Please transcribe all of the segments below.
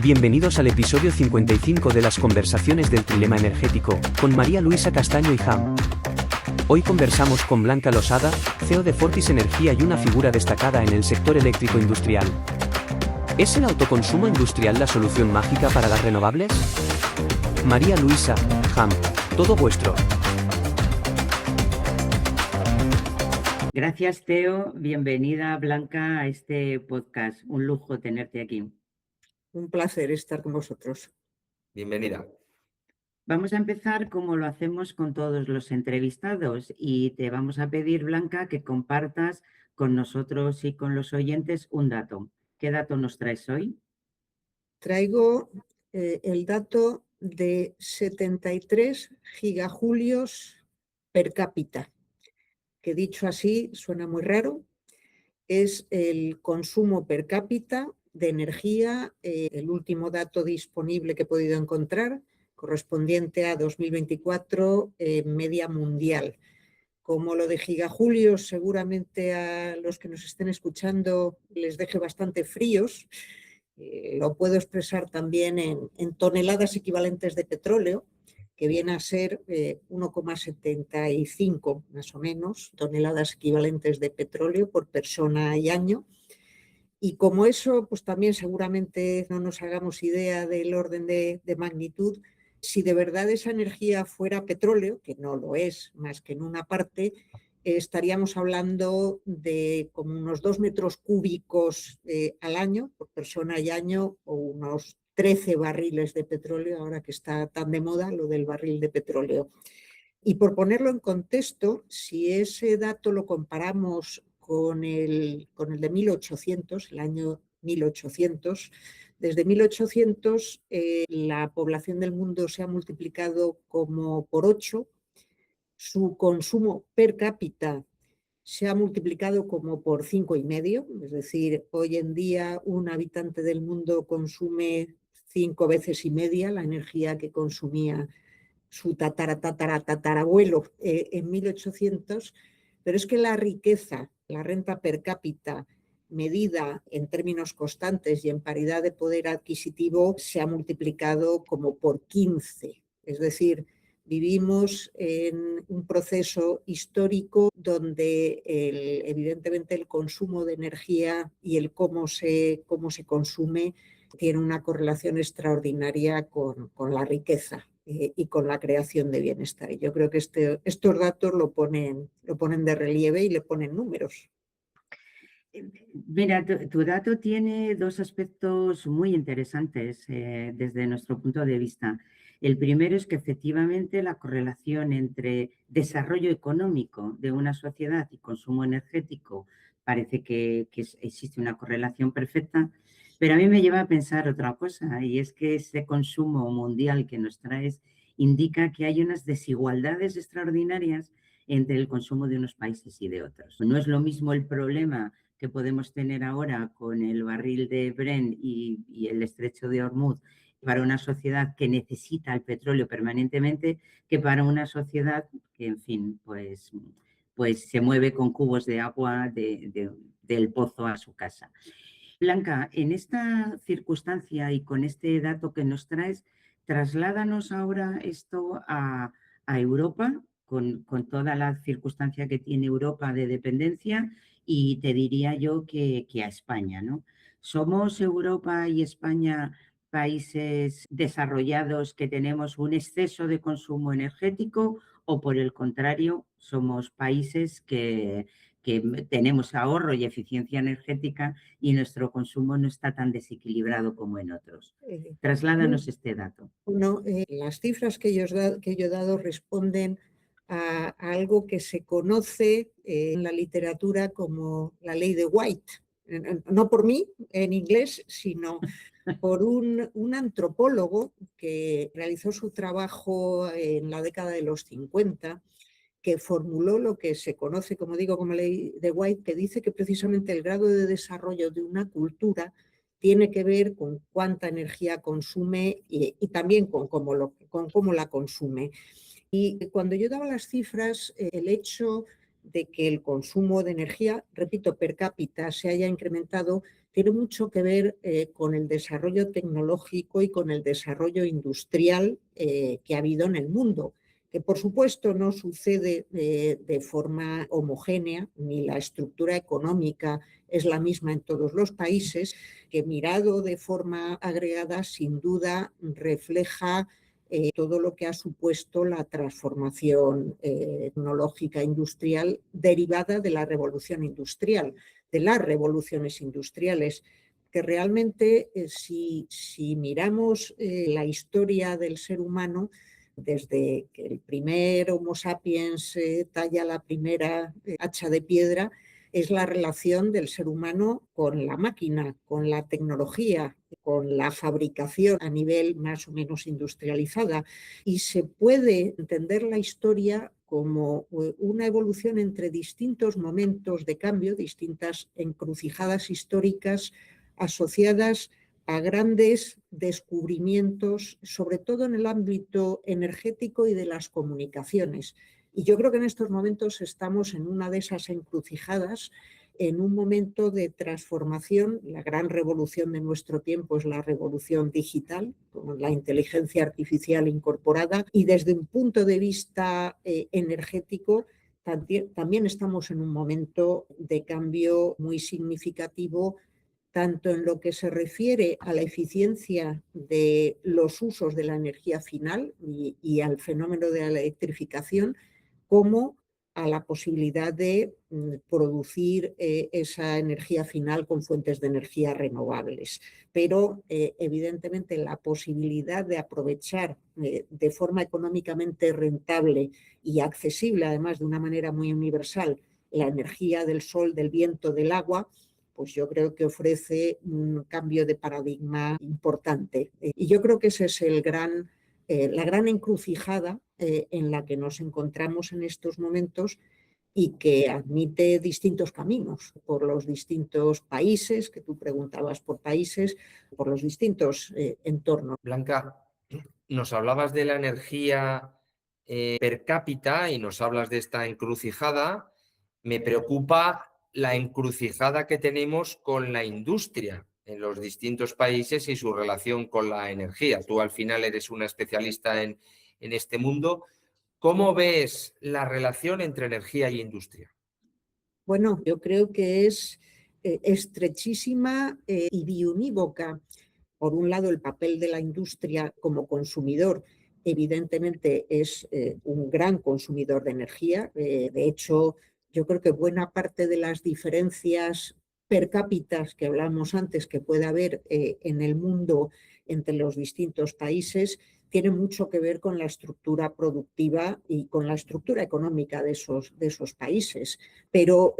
Bienvenidos al episodio 55 de las conversaciones del trilema energético, con María Luisa Castaño y Ham. Hoy conversamos con Blanca Losada, CEO de Fortis Energía y una figura destacada en el sector eléctrico industrial. ¿Es el autoconsumo industrial la solución mágica para las renovables? María Luisa, Ham, todo vuestro. Gracias, Teo. Bienvenida, Blanca, a este podcast. Un lujo tenerte aquí. Un placer estar con vosotros. Bienvenida. Vamos a empezar como lo hacemos con todos los entrevistados y te vamos a pedir, Blanca, que compartas con nosotros y con los oyentes un dato. ¿Qué dato nos traes hoy? Traigo el dato de 73 gigajulios per cápita, que dicho así suena muy raro. Es el consumo per cápita de energía, el último dato disponible que he podido encontrar, correspondiente a 2024, media mundial. Como lo de gigajulios seguramente a los que nos estén escuchando les deje bastante fríos, lo puedo expresar también en toneladas equivalentes de petróleo, que viene a ser 1,75 más o menos toneladas equivalentes de petróleo por persona y año. Y como eso, pues también seguramente no nos hagamos idea del orden de magnitud. Si de verdad esa energía fuera petróleo, que no lo es más que en una parte, estaríamos hablando de como unos 2 metros cúbicos al año, por persona y año, o unos 13 barriles de petróleo, ahora que está tan de moda lo del barril de petróleo. Y por ponerlo en contexto, si ese dato lo comparamos con el de 1800, el año 1800, desde 1800 la población del mundo se ha multiplicado como por 8, su consumo per cápita se ha multiplicado como por 5,5, es decir, hoy en día un habitante del mundo consume 5 veces y media la energía que consumía su tatarabuelo en 1800, pero es que la riqueza, la renta per cápita, medida en términos constantes y en paridad de poder adquisitivo, se ha multiplicado como por 15. Es decir, vivimos en un proceso histórico donde evidentemente el consumo de energía y el cómo se consume tiene una correlación extraordinaria con la riqueza y con la creación de bienestar. Y yo creo que estos datos lo ponen de relieve y le ponen números. Mira, tu dato tiene dos aspectos muy interesantes desde nuestro punto de vista. El primero es que efectivamente la correlación entre desarrollo económico de una sociedad y consumo energético parece que existe una correlación perfecta, pero a mí me lleva a pensar otra cosa, y es que ese consumo mundial que nos traes indica que hay unas desigualdades extraordinarias entre el consumo de unos países y de otros. No es lo mismo el problema que podemos tener ahora con el barril de Brent y el estrecho de Hormuz para una sociedad que necesita el petróleo permanentemente que para una sociedad que, en fin, pues se mueve con cubos de agua del pozo a su casa. Blanca, en esta circunstancia y con este dato que nos traes, trasládanos ahora esto a Europa, con toda la circunstancia que tiene Europa de dependencia, y te diría yo que a España, ¿no? ¿Somos Europa y España países desarrollados que tenemos un exceso de consumo energético o, por el contrario, somos países que tenemos ahorro y eficiencia energética y nuestro consumo no está tan desequilibrado como en otros? Trasládanos este dato. Bueno, las cifras que yo he dado responden a algo que se conoce en la literatura como la ley de White. No por mí en inglés, sino por un antropólogo que realizó su trabajo en la década de los 50, que formuló lo que se conoce, como digo, como ley de White, que dice que precisamente el grado de desarrollo de una cultura tiene que ver con cuánta energía consume y también con cómo la consume. Y cuando yo daba las cifras, el hecho de que el consumo de energía, repito, per cápita se haya incrementado, tiene mucho que ver con el desarrollo tecnológico y con el desarrollo industrial que ha habido en el mundo, que por supuesto no sucede de forma homogénea, ni la estructura económica es la misma en todos los países, que mirado de forma agregada sin duda refleja todo lo que ha supuesto la transformación tecnológica industrial derivada de la revolución industrial, de las revoluciones industriales, que realmente si miramos la historia del ser humano, desde que el primer Homo sapiens talla la primera hacha de piedra, es la relación del ser humano con la máquina, con la tecnología, con la fabricación a nivel más o menos industrializada. Y se puede entender la historia como una evolución entre distintos momentos de cambio, distintas encrucijadas históricas asociadas a grandes descubrimientos, sobre todo en el ámbito energético y de las comunicaciones. Y yo creo que en estos momentos estamos en una de esas encrucijadas, en un momento de transformación. La gran revolución de nuestro tiempo es la revolución digital, con la inteligencia artificial incorporada, y desde un punto de vista energético también estamos en un momento de cambio muy significativo, tanto en lo que se refiere a la eficiencia de los usos de la energía final y al fenómeno de la electrificación, como a la posibilidad de producir esa energía final con fuentes de energía renovables. Pero evidentemente la posibilidad de aprovechar de forma económicamente rentable y accesible, además de una manera muy universal, la energía del sol, del viento, del agua, pues yo creo que ofrece un cambio de paradigma importante. Y yo creo que ese es la gran encrucijada en la que nos encontramos en estos momentos, y que admite distintos caminos por los distintos países, que tú preguntabas por países, por los distintos entornos. Blanca, nos hablabas de la energía per cápita y nos hablas de esta encrucijada. Me preocupa la encrucijada que tenemos con la industria en los distintos países y su relación con la energía. Tú al final eres una especialista en este mundo. ¿Cómo ves la relación entre energía y industria? Bueno, yo creo que es estrechísima y biunívoca. Por un lado, el papel de la industria como consumidor, evidentemente, es un gran consumidor de energía. De hecho, yo creo que buena parte de las diferencias per cápita que hablamos antes que puede haber en el mundo entre los distintos países tiene mucho que ver con la estructura productiva y con la estructura económica de esos países. Pero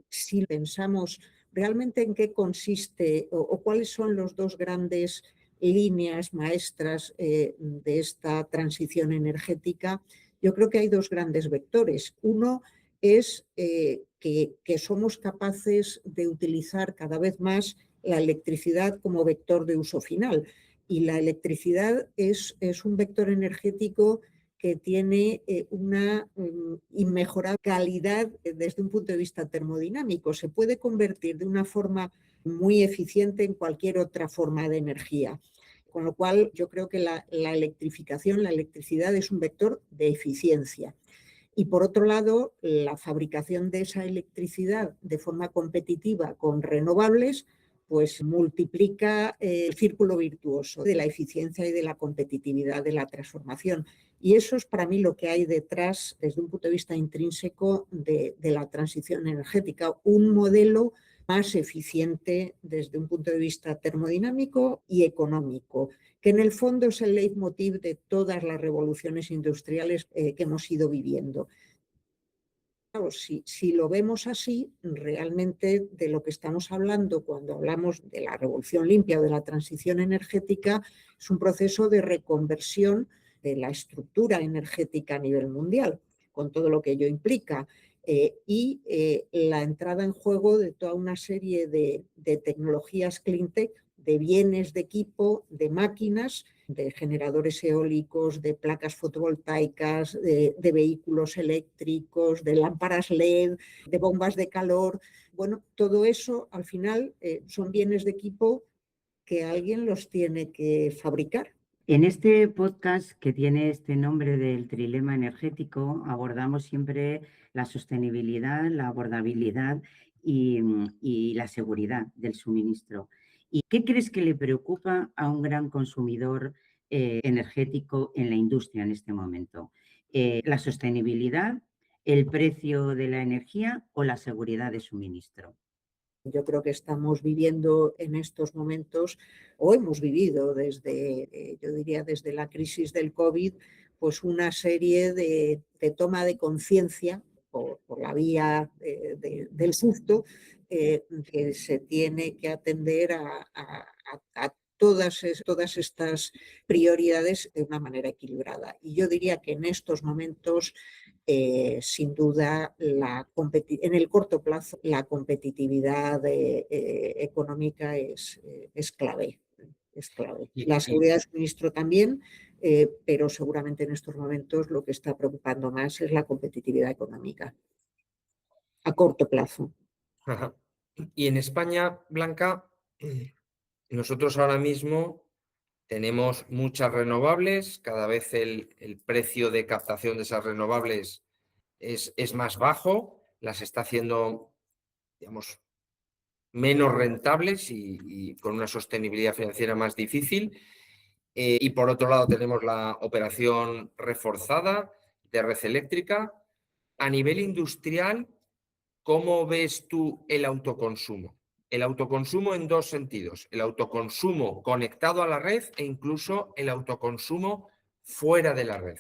si pensamos realmente en qué consiste o cuáles son los dos grandes líneas maestras de esta transición energética, yo creo que hay dos grandes vectores. Uno es que somos capaces de utilizar cada vez más la electricidad como vector de uso final. Y la electricidad es un vector energético que tiene una inmejorable calidad desde un punto de vista termodinámico. Se puede convertir de una forma muy eficiente en cualquier otra forma de energía. Con lo cual, yo creo que la electrificación, la electricidad es un vector de eficiencia. Y por otro lado, la fabricación de esa electricidad de forma competitiva con renovables, pues multiplica el círculo virtuoso de la eficiencia y de la competitividad de la transformación. Y eso es para mí lo que hay detrás, desde un punto de vista intrínseco, de la transición energética, un modelo más eficiente desde un punto de vista termodinámico y económico, que en el fondo es el leitmotiv de todas las revoluciones industriales que hemos ido viviendo. Claro, si lo vemos así, realmente de lo que estamos hablando cuando hablamos de la revolución limpia o de la transición energética es un proceso de reconversión de la estructura energética a nivel mundial, con todo lo que ello implica, y la entrada en juego de toda una serie de tecnologías cleantech, de bienes de equipo, de máquinas, de generadores eólicos, de placas fotovoltaicas, de vehículos eléctricos, de lámparas LED, de bombas de calor, Bueno, todo eso al final son bienes de equipo que alguien los tiene que fabricar. En este podcast que tiene este nombre del trilema energético, abordamos siempre la sostenibilidad, la abordabilidad y la seguridad del suministro. ¿Y qué crees que le preocupa a un gran consumidor energético en la industria en este momento? ¿La sostenibilidad, el precio de la energía o la seguridad de suministro? Yo creo que estamos viviendo en estos momentos, o hemos vivido desde, yo diría, desde la crisis del COVID, pues una serie de toma de conciencia por la vía del susto, que se tiene que atender a todas estas prioridades de una manera equilibrada. Y yo diría que en estos momentos, sin duda, en el corto plazo, la competitividad económica es clave. Es clave. La seguridad de suministro también, pero seguramente en estos momentos lo que está preocupando más es la competitividad económica a corto plazo. Ajá. Y en España, Blanca, nosotros ahora mismo tenemos muchas renovables, cada vez el precio de captación de esas renovables es más bajo, las está haciendo, digamos, menos rentables y con una sostenibilidad financiera más difícil. Y por otro lado tenemos la operación reforzada de red eléctrica. A nivel industrial, ¿cómo ves tú el autoconsumo? El autoconsumo en dos sentidos, el autoconsumo conectado a la red e incluso el autoconsumo fuera de la red.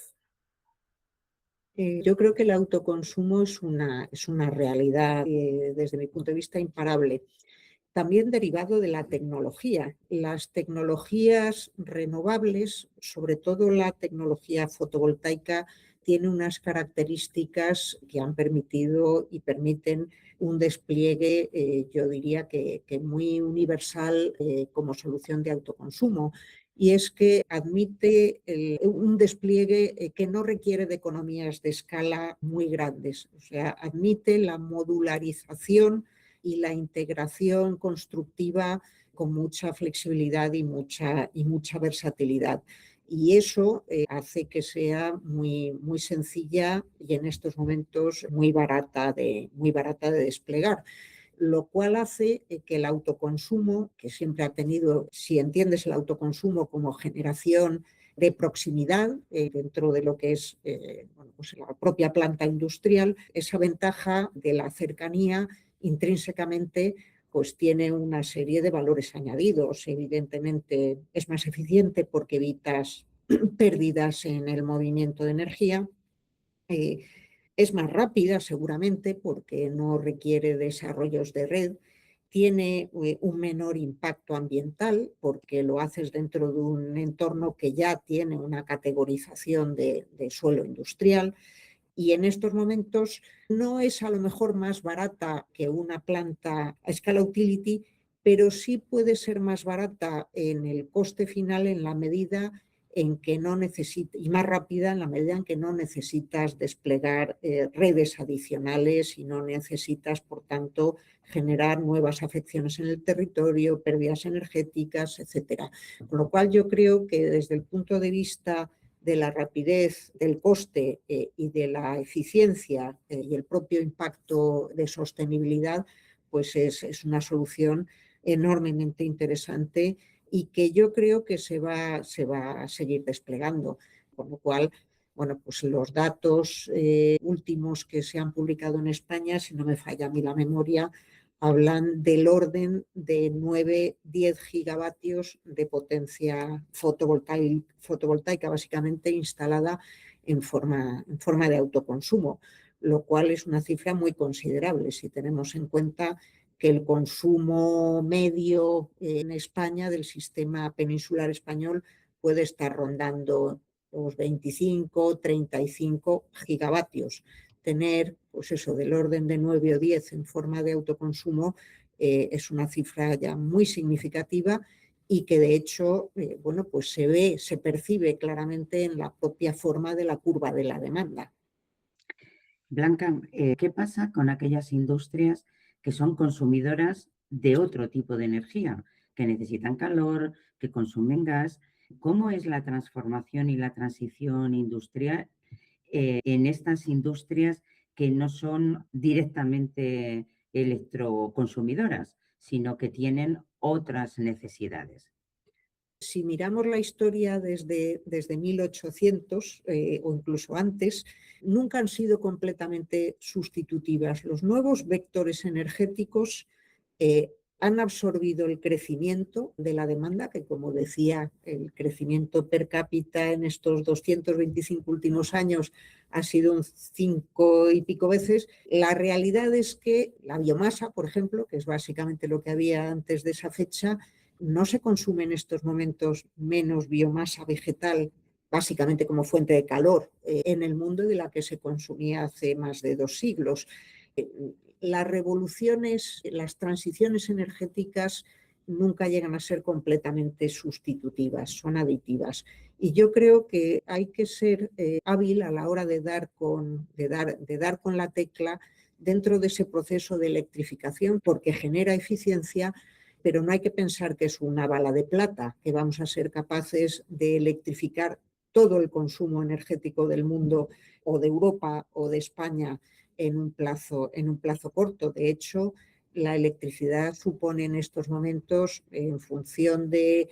Yo creo que el autoconsumo es una realidad, desde mi punto de vista, imparable. También derivado de la tecnología. Las tecnologías renovables, sobre todo la tecnología fotovoltaica, tiene unas características que han permitido y permiten un despliegue, yo diría que muy universal como solución de autoconsumo. Y es que admite un despliegue que no requiere de economías de escala muy grandes. O sea, admite la modularización y la integración constructiva con mucha flexibilidad y mucha versatilidad. Y eso hace que sea muy sencilla y en estos momentos muy barata de desplegar, lo cual hace que el autoconsumo, que siempre ha tenido, si entiendes el autoconsumo como generación de proximidad dentro de lo que es pues la propia planta industrial, esa ventaja de la cercanía intrínsecamente pues tiene una serie de valores añadidos. Evidentemente es más eficiente porque evitas pérdidas en el movimiento de energía. Es más rápida seguramente porque no requiere desarrollos de red. Tiene un menor impacto ambiental porque lo haces dentro de un entorno que ya tiene una categorización de suelo industrial. Y en estos momentos no es a lo mejor más barata que una planta a escala utility, pero sí puede ser más barata en el coste final en la medida en que no necesita, y más rápida en la medida en que no necesitas desplegar redes adicionales y no necesitas, por tanto, generar nuevas afecciones en el territorio, pérdidas energéticas, etc. Con lo cual yo creo que desde el punto de vista de la rapidez, del coste y de la eficiencia y el propio impacto de sostenibilidad, pues es una solución enormemente interesante y que yo creo que se va a seguir desplegando. Por lo cual, bueno, pues los datos últimos que se han publicado en España, si no me falla a mí la memoria, hablan del orden de 9-10 gigavatios de potencia fotovoltaica, básicamente instalada en forma de autoconsumo, lo cual es una cifra muy considerable si tenemos en cuenta que el consumo medio en España del sistema peninsular español puede estar rondando los 25-35 gigavatios. Tener, pues eso, del orden de 9 o 10 en forma de autoconsumo es una cifra ya muy significativa y que de hecho, bueno, pues se percibe claramente en la propia forma de la curva de la demanda. Blanca, ¿qué pasa con aquellas industrias que son consumidoras de otro tipo de energía, que necesitan calor, que consumen gas. ¿Cómo es la transformación y la transición industrial en estas industrias que no son directamente electroconsumidoras, sino que tienen otras necesidades? Si miramos la historia desde 1800 o incluso antes, nunca han sido completamente sustitutivas. Los nuevos vectores energéticos han absorbido el crecimiento de la demanda, que como decía, el crecimiento per cápita en estos 225 últimos años ha sido un 5 y pico veces. La realidad es que la biomasa, por ejemplo, que es básicamente lo que había antes de esa fecha, no se consume en estos momentos menos biomasa vegetal, básicamente como fuente de calor en el mundo, de la que se consumía hace más de 2 siglos. Las revoluciones, las transiciones energéticas nunca llegan a ser completamente sustitutivas, son aditivas. Y yo creo que hay que ser hábil a la hora de dar con la tecla dentro de ese proceso de electrificación, porque genera eficiencia, pero no hay que pensar que es una bala de plata, que vamos a ser capaces de electrificar todo el consumo energético del mundo o de Europa o de España en un plazo corto. De hecho, la electricidad supone en estos momentos, en función de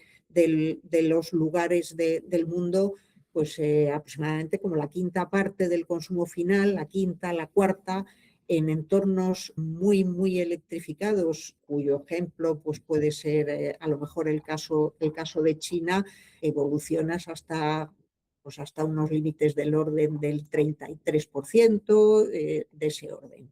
los lugares del mundo, pues aproximadamente como la quinta parte del consumo final, la quinta, la cuarta, en entornos muy, muy electrificados, cuyo ejemplo pues puede ser a lo mejor el caso de China, evolucionas hasta unos límites del orden del 33%, de ese orden.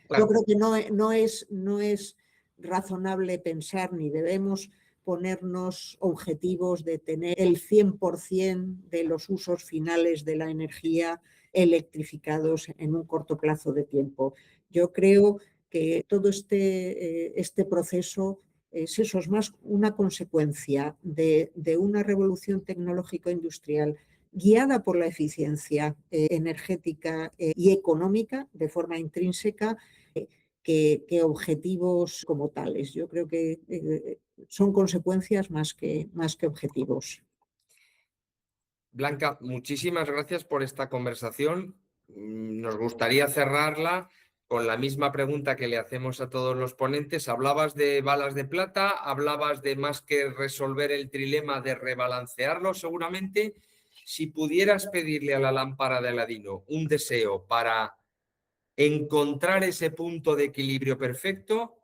Claro. Yo creo que no es razonable pensar, ni debemos ponernos objetivos de tener el 100% de los usos finales de la energía electrificados en un corto plazo de tiempo. Yo creo que todo este proceso es más una consecuencia de una revolución tecnológico-industrial guiada por la eficiencia energética y económica de forma intrínseca que objetivos como tales. Yo creo que son consecuencias más que objetivos. Blanca, muchísimas gracias por esta conversación. Nos gustaría cerrarla con la misma pregunta que le hacemos a todos los ponentes. Hablabas de balas de plata, hablabas de más que resolver el trilema, de rebalancearlo seguramente. Si pudieras pedirle a la lámpara de Aladino un deseo para encontrar ese punto de equilibrio perfecto,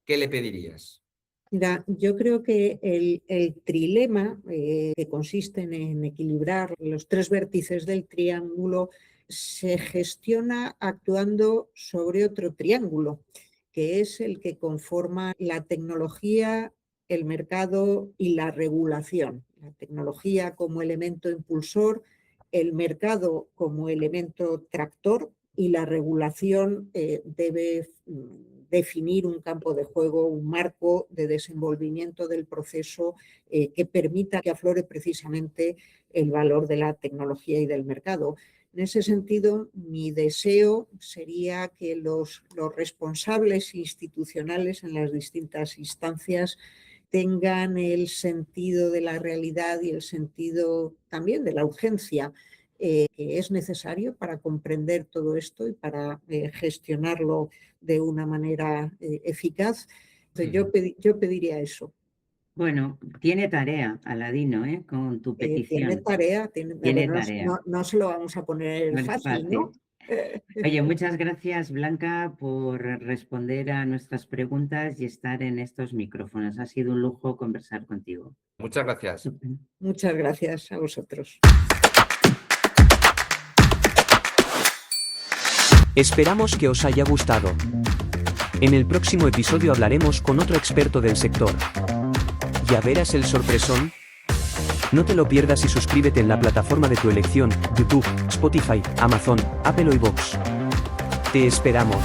¿qué le pedirías? Mira, yo creo que el trilema, que consiste en equilibrar los 3 vértices del triángulo, se gestiona actuando sobre otro triángulo, que es el que conforma la tecnología, el mercado y la regulación. La tecnología como elemento impulsor, el mercado como elemento tractor, y la regulación debe definir un campo de juego, un marco de desenvolvimiento del proceso que permita que aflore precisamente el valor de la tecnología y del mercado. En ese sentido, mi deseo sería que los responsables institucionales en las distintas instancias tengan el sentido de la realidad y el sentido también de la urgencia que es necesario para comprender todo esto y para gestionarlo de una manera eficaz. Entonces, yo pediría eso. Bueno, tiene tarea, Aladino, con tu petición. Tiene tarea. No se lo vamos a poner fácil, ¿no? Oye, muchas gracias, Blanca, por responder a nuestras preguntas y estar en estos micrófonos. Ha sido un lujo conversar contigo. Muchas gracias. Muchas gracias a vosotros. Esperamos que os haya gustado. En el próximo episodio hablaremos con otro experto del sector. ¿Ya verás el sorpresón? No te lo pierdas y suscríbete en la plataforma de tu elección, YouTube, Spotify, Amazon, Apple o iVoox. Te esperamos.